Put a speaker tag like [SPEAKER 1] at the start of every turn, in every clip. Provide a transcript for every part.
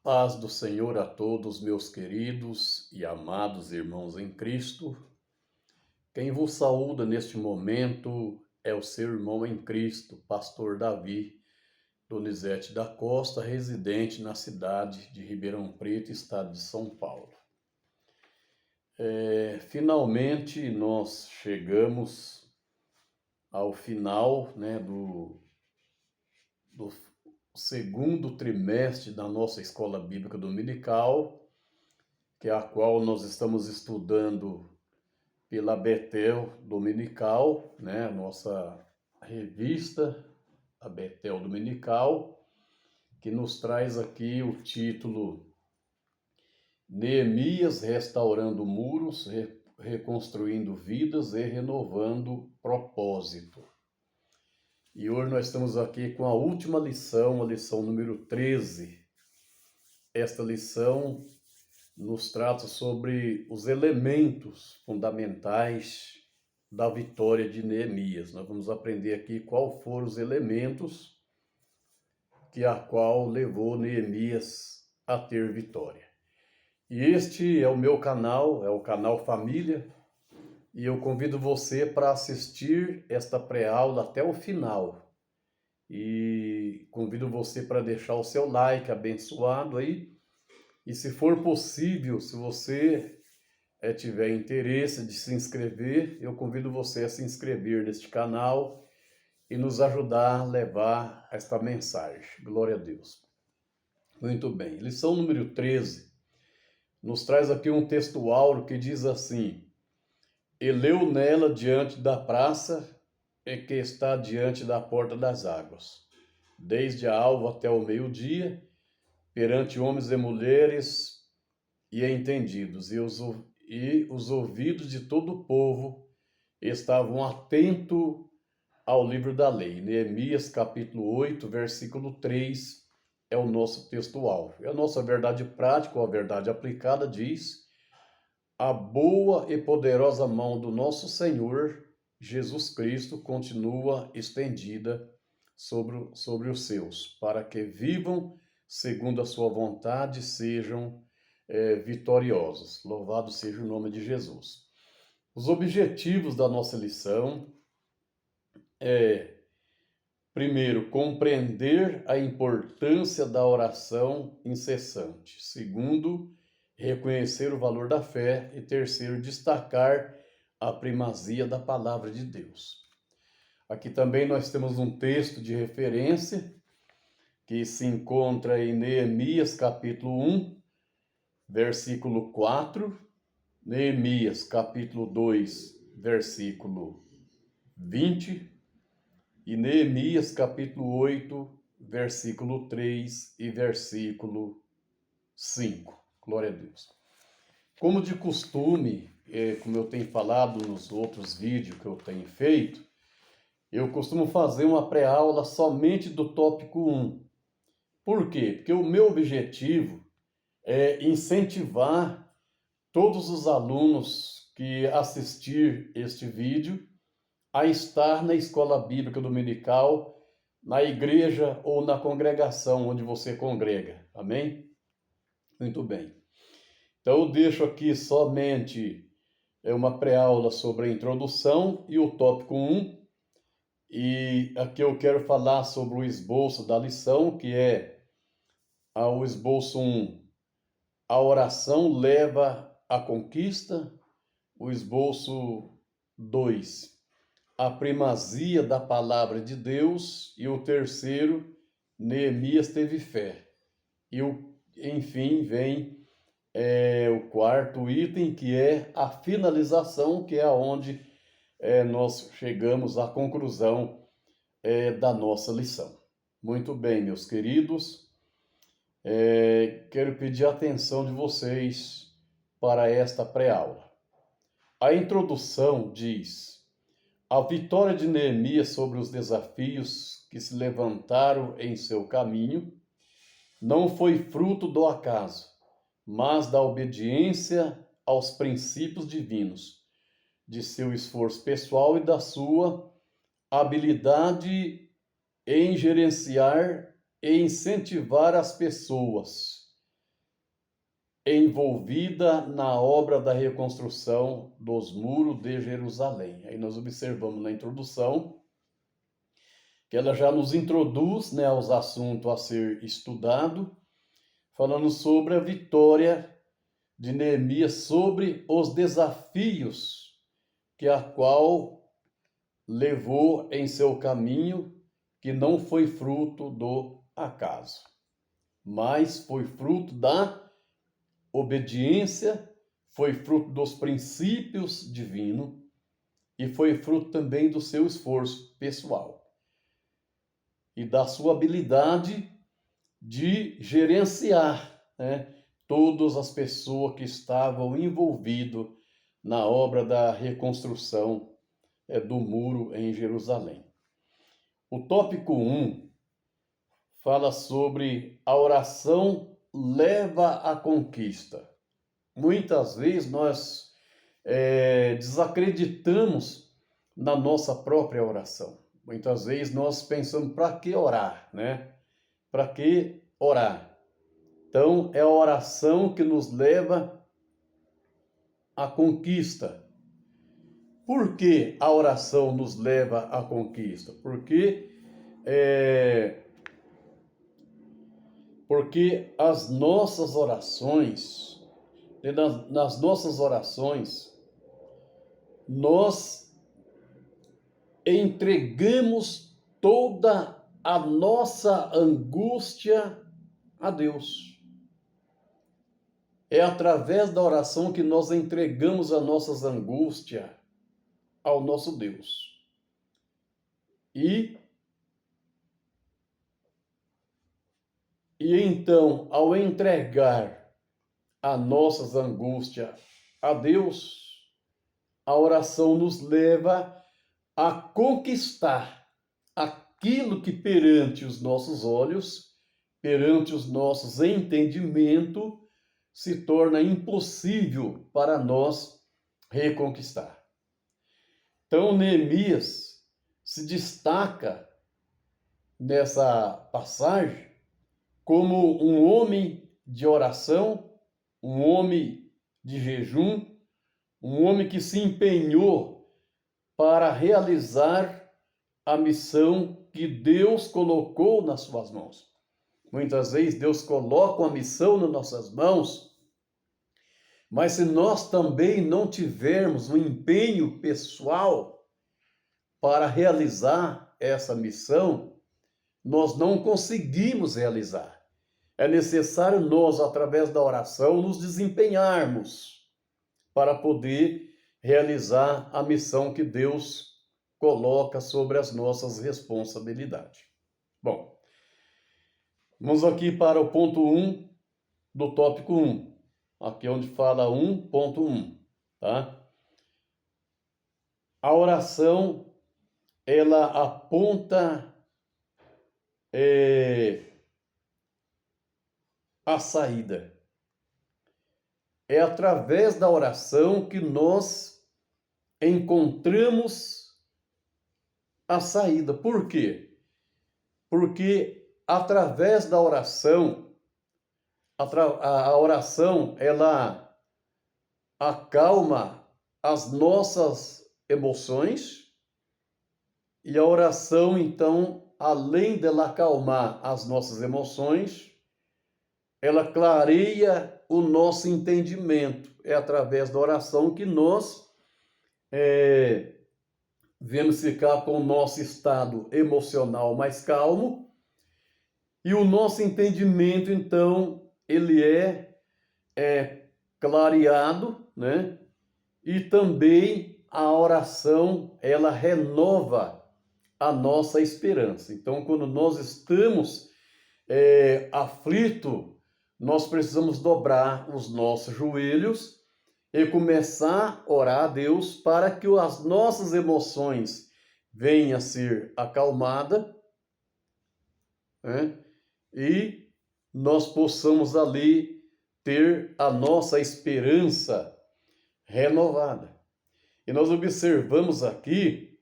[SPEAKER 1] Paz do Senhor a todos, meus queridos e amados irmãos em Cristo. Quem vos saúda neste momento é o seu irmão em Cristo, pastor Davi Donizete da Costa, residente na cidade de Ribeirão Preto, estado de São Paulo. Finalmente nós chegamos ao final, do segundo trimestre da nossa escola bíblica dominical, que é a qual nós estamos estudando pela Betel Dominical, né? Nossa revista, a Betel Dominical, que nos traz aqui o título Neemias restaurando muros, reconstruindo vidas e renovando propósito. E hoje nós estamos aqui com a última lição, a lição número 13. Esta lição nos trata sobre os elementos fundamentais da vitória de Neemias. Nós vamos aprender aqui quais foram os elementos a qual levou Neemias a ter vitória. E este é o meu canal, é o canal Família, e eu convido você para assistir esta pré-aula até o final. E convido você para deixar o seu like abençoado aí. E se for possível, se você tiver interesse de se inscrever, eu convido você a se inscrever neste canal e nos ajudar a levar esta mensagem. Glória a Deus. Muito bem. Lição número 13 nos traz aqui um texto áureo que diz assim: E leu nela diante da praça que está diante da porta das águas, desde a alva até o meio-dia, perante homens e mulheres e entendidos, e os ouvidos de todo o povo estavam atentos ao livro da lei. Neemias capítulo 8, versículo 3 é o nosso texto-alvo. E a nossa verdade prática, ou a verdade aplicada, diz: a boa e poderosa mão do nosso Senhor Jesus Cristo continua estendida sobre os seus, para que vivam segundo a sua vontade, sejam vitoriosos. Louvado seja o nome de Jesus. Os objetivos da nossa lição primeiro, compreender a importância da oração incessante. Segundo, reconhecer o valor da fé. E terceiro, destacar a primazia da palavra de Deus. Aqui também nós temos um texto de referência que se encontra em Neemias capítulo 1, versículo 4, Neemias capítulo 2, versículo 20, e Neemias capítulo 8, versículo 3 e versículo 5. Glória a Deus. Como de costume, como eu tenho falado nos outros vídeos que eu tenho feito, eu costumo fazer uma pré-aula somente do tópico 1. Por quê? Porque o meu objetivo é incentivar todos os alunos que assistir este vídeo a estar na escola bíblica dominical, na igreja ou na congregação onde você congrega. Amém? Muito bem. Então eu deixo aqui somente uma pré-aula sobre a introdução e o tópico 1. E aqui eu quero falar sobre o esboço da lição, que é o esboço 1. A oração leva à conquista. O esboço 2. A primazia da palavra de Deus. E o terceiro, Neemias teve fé. E enfim, vem o quarto item, que é a finalização, que é onde nós chegamos à conclusão da nossa lição. Muito bem, meus queridos, quero pedir a atenção de vocês para esta pré-aula. A introdução diz: a vitória de Neemias sobre os desafios que se levantaram em seu caminho não foi fruto do acaso, mas da obediência aos princípios divinos, de seu esforço pessoal e da sua habilidade em gerenciar e incentivar as pessoas, envolvida na obra da reconstrução dos muros de Jerusalém. Aí nós observamos na introdução que ela já nos introduz, né, aos assuntos a ser estudado, falando sobre a vitória de Neemias sobre os desafios que a qual levou em seu caminho, que não foi fruto do acaso, mas foi fruto da obediência, foi fruto dos princípios divinos e foi fruto também do seu esforço pessoal e da sua habilidade de gerenciar, né, todas as pessoas que estavam envolvidas na obra da reconstrução do muro em Jerusalém. O tópico 1 fala sobre a oração leva à conquista. Muitas vezes nós desacreditamos na nossa própria oração. Muitas vezes nós pensamos, para que orar, né? Para que orar? Então, é a oração que nos leva à conquista. Por que a oração nos leva à conquista? Porque as nossas orações, nas nossas orações, nós entregamos toda a nossa angústia a Deus. É através da oração que nós entregamos as nossas angústias ao nosso Deus. E então, ao entregar as nossas angústias a Deus, a oração nos leva a conquistar aquilo que perante os nossos olhos, perante os nossos entendimentos, se torna impossível para nós reconquistar. Então, Neemias se destaca nessa passagem como um homem de oração, um homem de jejum, um homem que se empenhou para realizar a missão que Deus colocou nas suas mãos. Muitas vezes Deus coloca uma missão nas nossas mãos, mas se nós também não tivermos um empenho pessoal para realizar essa missão, nós não conseguimos realizar. É necessário nós, através da oração, nos desempenharmos para poder realizar a missão que Deus coloca sobre as nossas responsabilidades. Bom, vamos aqui para o ponto 1 do tópico 1. Aqui é onde fala 1.1, tá? A oração, ela aponta a saída. É através da oração que nós encontramos a saída. Por quê? Porque através da oração, a oração, ela acalma as nossas emoções, e a oração, então, além dela acalmar as nossas emoções, ela clareia o nosso entendimento. É através da oração que nós vamos ficar com o nosso estado emocional mais calmo, e o nosso entendimento, então, ele é clareado, né? E também a oração, ela renova a nossa esperança. Então, quando nós estamos aflitos, nós precisamos dobrar os nossos joelhos e começar a orar a Deus para que as nossas emoções venham a ser acalmadas, né? E nós possamos ali ter a nossa esperança renovada. E nós observamos aqui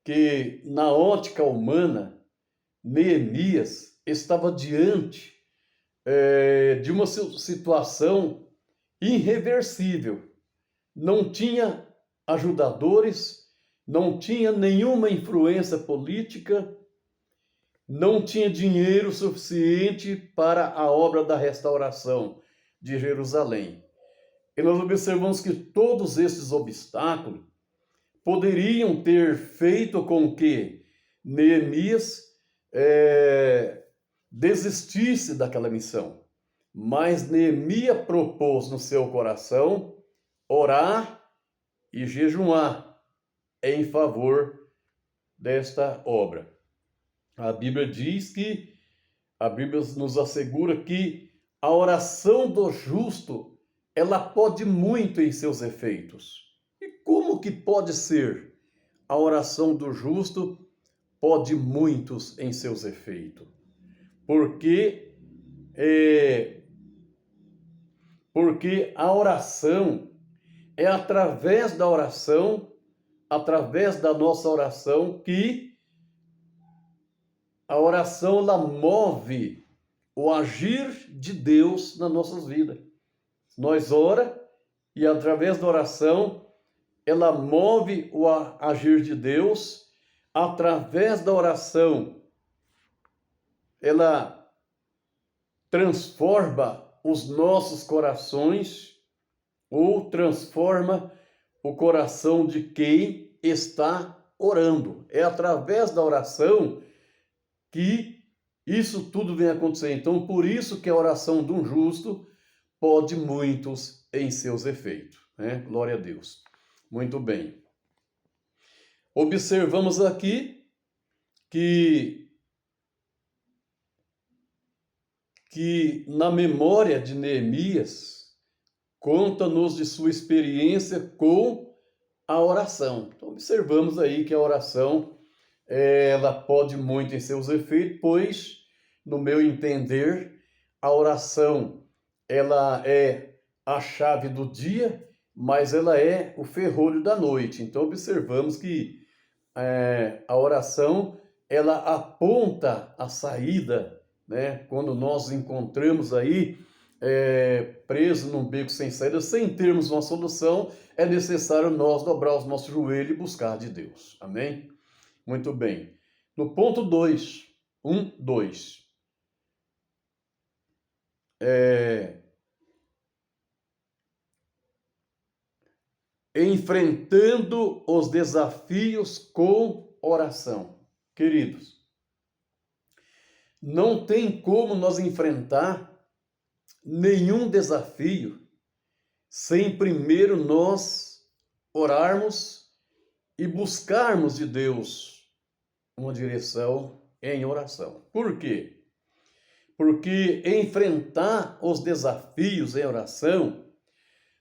[SPEAKER 1] que, na ótica humana, Neemias estava diante de uma situação irreversível. Não tinha ajudadores, não tinha nenhuma influência política, não tinha dinheiro suficiente para a obra da restauração de Jerusalém. E nós observamos que todos esses obstáculos poderiam ter feito com que Neemias desistisse daquela missão. Mas Neemias propôs no seu coração orar e jejuar em favor desta obra. A Bíblia nos assegura que a oração do justo, ela pode muito em seus efeitos. E como que pode ser? A oração do justo pode muitos em seus efeitos. Porque a oração é através da oração, através da nossa oração, que a oração ela move o agir de Deus nas nossas vidas. Nós ora e através da oração ela move o agir de Deus. Através da oração ela transforma os nossos corações ou transforma o coração de quem está orando. É através da oração que isso tudo vem acontecer. Então, por isso que a oração de um justo pode muitos em seus efeitos, né? Glória a Deus. Muito bem. Observamos aqui que na memória de Neemias, conta-nos de sua experiência com a oração. Então, observamos aí que a oração, ela pode muito em seus efeitos, pois, no meu entender, a oração, ela é a chave do dia, mas ela é o ferrolho da noite. Então, observamos que a oração, ela aponta a saída, né? Quando nós encontramos aí preso num beco sem saída, sem termos uma solução, é necessário nós dobrar os nossos joelhos e buscar de Deus. Amém? Muito bem. No ponto 2, 2. Enfrentando os desafios com oração. Queridos, não tem como nós enfrentar nenhum desafio sem primeiro nós orarmos e buscarmos de Deus uma direção em oração. Por quê? Porque enfrentar os desafios em oração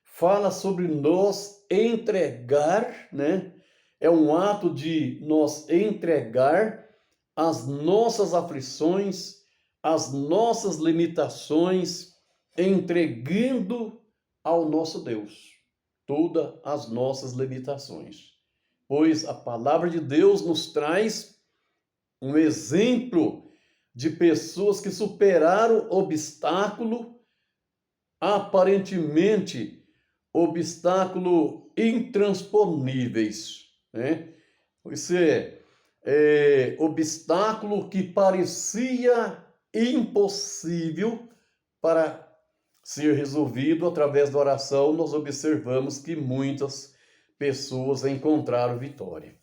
[SPEAKER 1] fala sobre nós entregar, né? É um ato de nós entregar as nossas aflições, as nossas limitações, entregando ao nosso Deus todas as nossas limitações. Pois a palavra de Deus nos traz um exemplo de pessoas que superaram obstáculo, aparentemente obstáculo intransponíveis, né? Isso obstáculo que parecia impossível para ser resolvido através da oração. Nós observamos que muitas pessoas encontraram vitória.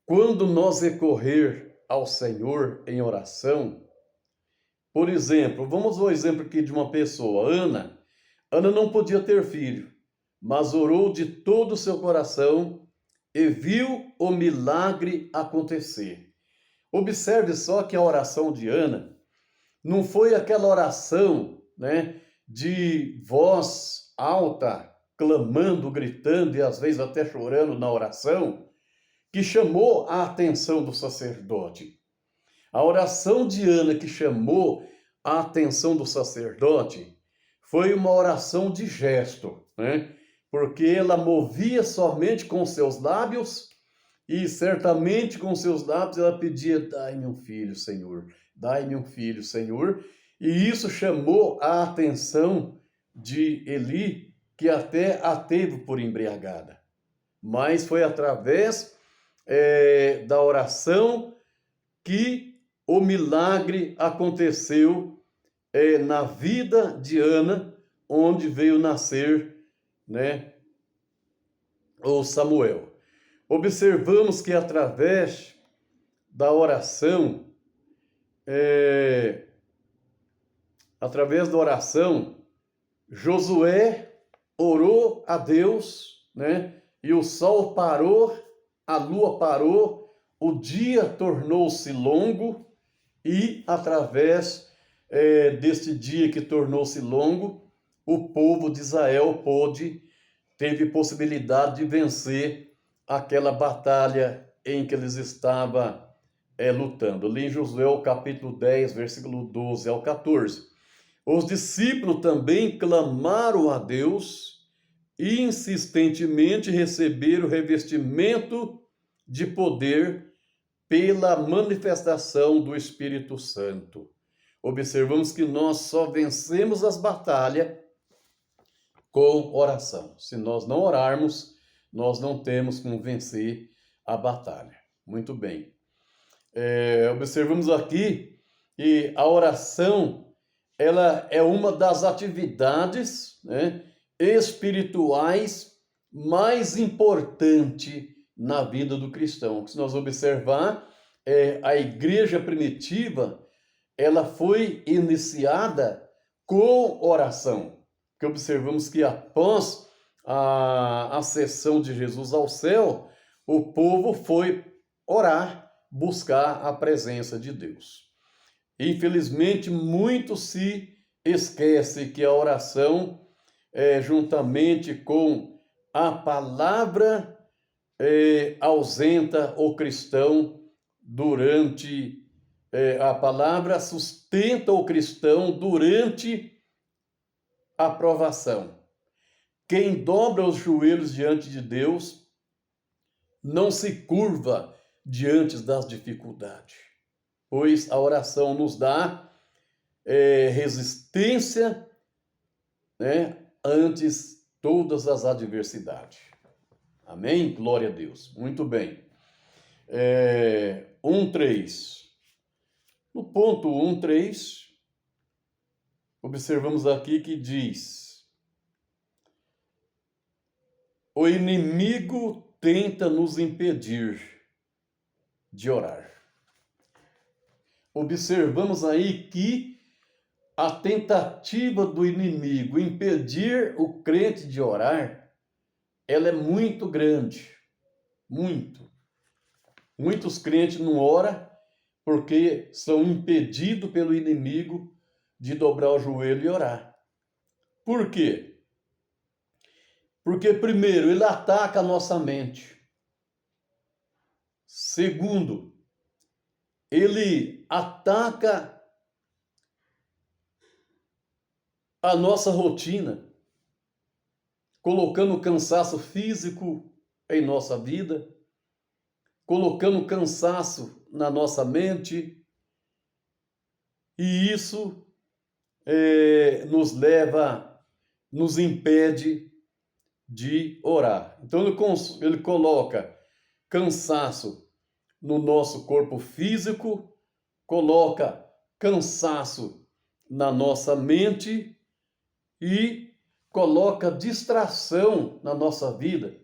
[SPEAKER 1] Quando nós recorrer ao Senhor em oração, por exemplo, vamos ao exemplo aqui de uma pessoa, Ana. Ana não podia ter filho, mas orou de todo o seu coração e viu o milagre acontecer. Observe só que a oração de Ana não foi aquela oração, né, de voz alta, clamando, gritando e às vezes até chorando na oração, que chamou a atenção do sacerdote. A oração de Ana que chamou a atenção do sacerdote foi uma oração de gesto, né? Porque ela movia somente com seus lábios e certamente com seus lábios ela pedia: dai-me um filho, Senhor, dai-me um filho, Senhor. E isso chamou a atenção de Eli, que até a teve por embriagada. Mas foi através da oração que o milagre aconteceu na vida de Ana, onde veio nascer, né, o Samuel. Observamos que através da oração, Josué orou a Deus, né? E o sol parou, a lua parou, o dia tornou-se longo e através deste dia que tornou-se longo, o povo de Israel teve possibilidade de vencer aquela batalha em que eles estavam lutando. Ali em Josué, capítulo 10, versículo 12 ao 14. Os discípulos também clamaram a Deus e insistentemente receberam o revestimento de poder pela manifestação do Espírito Santo. Observamos que nós só vencemos as batalhas com oração. Se nós não orarmos, nós não temos como vencer a batalha. Muito bem. Observamos aqui que a oração, ela é uma das atividades, né, espirituais mais importante na vida do cristão. Se nós observar, a igreja primitiva, ela foi iniciada com oração. Que observamos que após a ascensão de Jesus ao céu, o povo foi orar, buscar a presença de Deus. Infelizmente, muito se esquece que a oração, juntamente com a palavra, ausenta o cristão durante... a palavra sustenta o cristão durante a provação. Quem dobra os joelhos diante de Deus não se curva diante das dificuldades, pois a oração nos dá resistência, né, antes todas as adversidades. Amém? Glória a Deus. Muito bem. 1:3. No ponto 1:3, observamos aqui que diz: o inimigo tenta nos impedir de orar. Observamos aí que a tentativa do inimigo impedir o crente de orar, ela é muito grande. Muito. Muitos crentes não oram porque são impedidos pelo inimigo de dobrar o joelho e orar. Por quê? Porque, primeiro, ele ataca a nossa mente. Segundo, ele ataca a nossa rotina, colocando cansaço físico em nossa vida, colocando cansaço na nossa mente, e isso nos impede de orar. Então ele coloca cansaço no nosso corpo físico, coloca cansaço na nossa mente e coloca distração na nossa vida.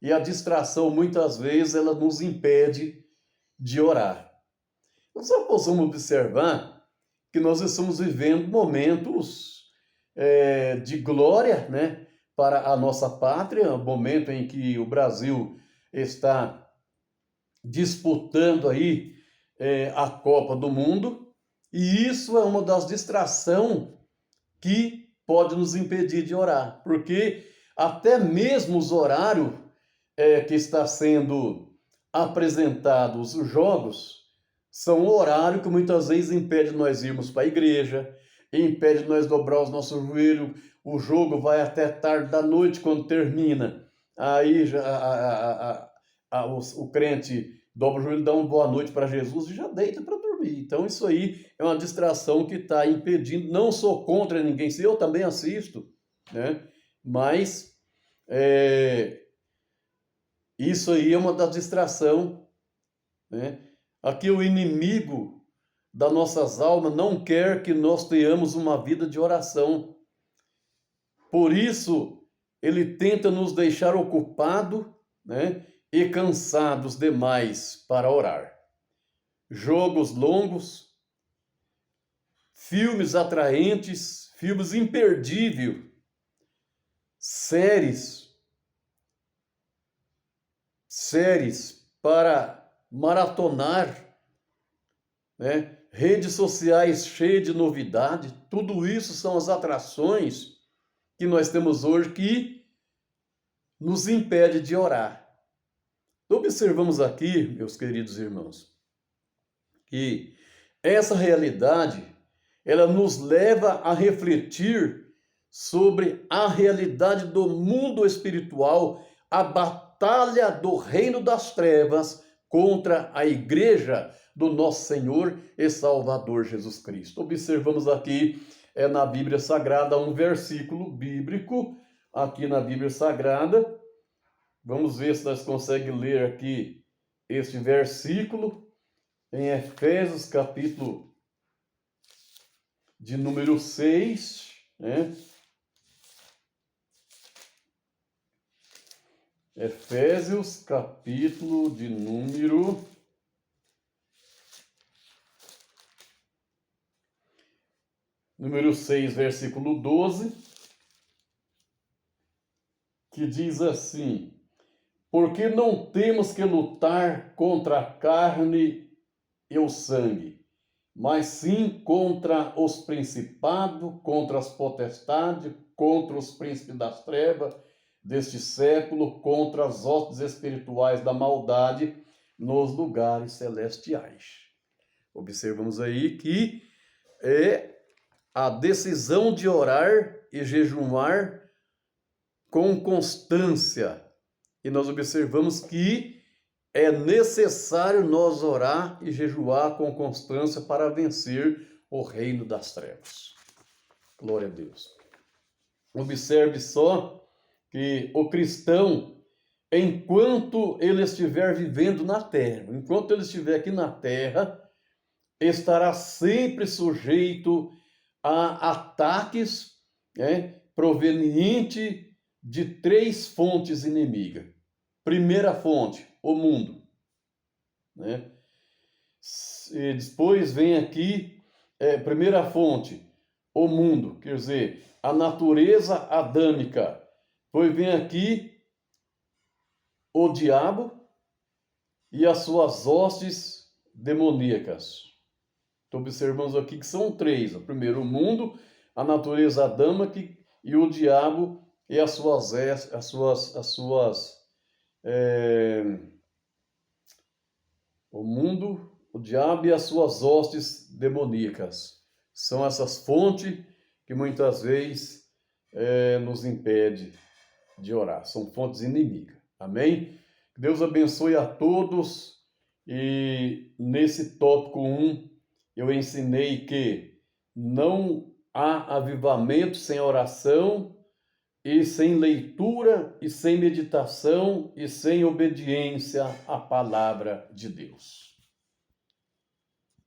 [SPEAKER 1] E a distração, muitas vezes, ela nos impede de orar. Nós só possamos observar que nós estamos vivendo momentos de glória, né, para a nossa pátria, um momento em que o Brasil está disputando aí a Copa do Mundo, e isso é uma das distrações que pode nos impedir de orar, porque até mesmo os horários que está sendo apresentados os jogos são um horário que muitas vezes impede nós irmos para a igreja, impede nós dobrar os nossos joelhos, o jogo vai até tarde da noite quando termina, aí já o crente dobra o joelho, dá uma boa noite para Jesus e já deita para dormir. Então isso aí é uma distração que está impedindo. Não sou contra ninguém, se eu também assisto, né? Mas isso aí é uma das distrações, né? Aqui o inimigo das nossas almas não quer que nós tenhamos uma vida de oração. Por isso, ele tenta nos deixar ocupado, né, e cansados demais para orar. Jogos longos, filmes atraentes, filmes imperdíveis, séries para maratonar, né? Redes sociais cheias de novidade, tudo isso são as atrações que nós temos hoje que nos impede de orar. Observamos aqui, meus queridos irmãos, que essa realidade, ela nos leva a refletir sobre a realidade do mundo espiritual, a batalha do reino das trevas contra a igreja do nosso Senhor e Salvador Jesus Cristo. Observamos aqui na Bíblia Sagrada um versículo bíblico, aqui na Bíblia Sagrada. Vamos ver se nós conseguimos ler aqui este versículo em Efésios, capítulo de número 6, né? Efésios, capítulo de número 6, versículo 12, que diz assim: porque não temos que lutar contra a carne e o sangue, mas sim contra os principados, contra as potestades, contra os príncipes das trevas deste século, contra as hostes espirituais da maldade nos lugares celestiais. Observamos aí que é a decisão de orar e jejuar com constância. E nós observamos que é necessário nós orar e jejuar com constância para vencer o reino das trevas. Glória a Deus. Observe só que o cristão, enquanto ele estiver vivendo na terra, enquanto ele estiver aqui na terra, estará sempre sujeito a ataques, né, provenientes de 3 fontes inimigas. Primeira fonte, o mundo, né? E depois vem aqui, primeira fonte, o mundo, quer dizer, a natureza adâmica. Depois vem aqui o diabo e as suas hostes demoníacas. Então observamos aqui que são 3. O primeiro, o mundo, a natureza adâmica e o diabo e o mundo, o diabo e as suas hostes demoníacas. São essas fontes que muitas vezes nos impede de orar. São fontes inimigas. Amém? Que Deus abençoe a todos. E nesse tópico 1, eu ensinei que não há avivamento sem oração, e sem leitura, e sem meditação, e sem obediência à palavra de Deus.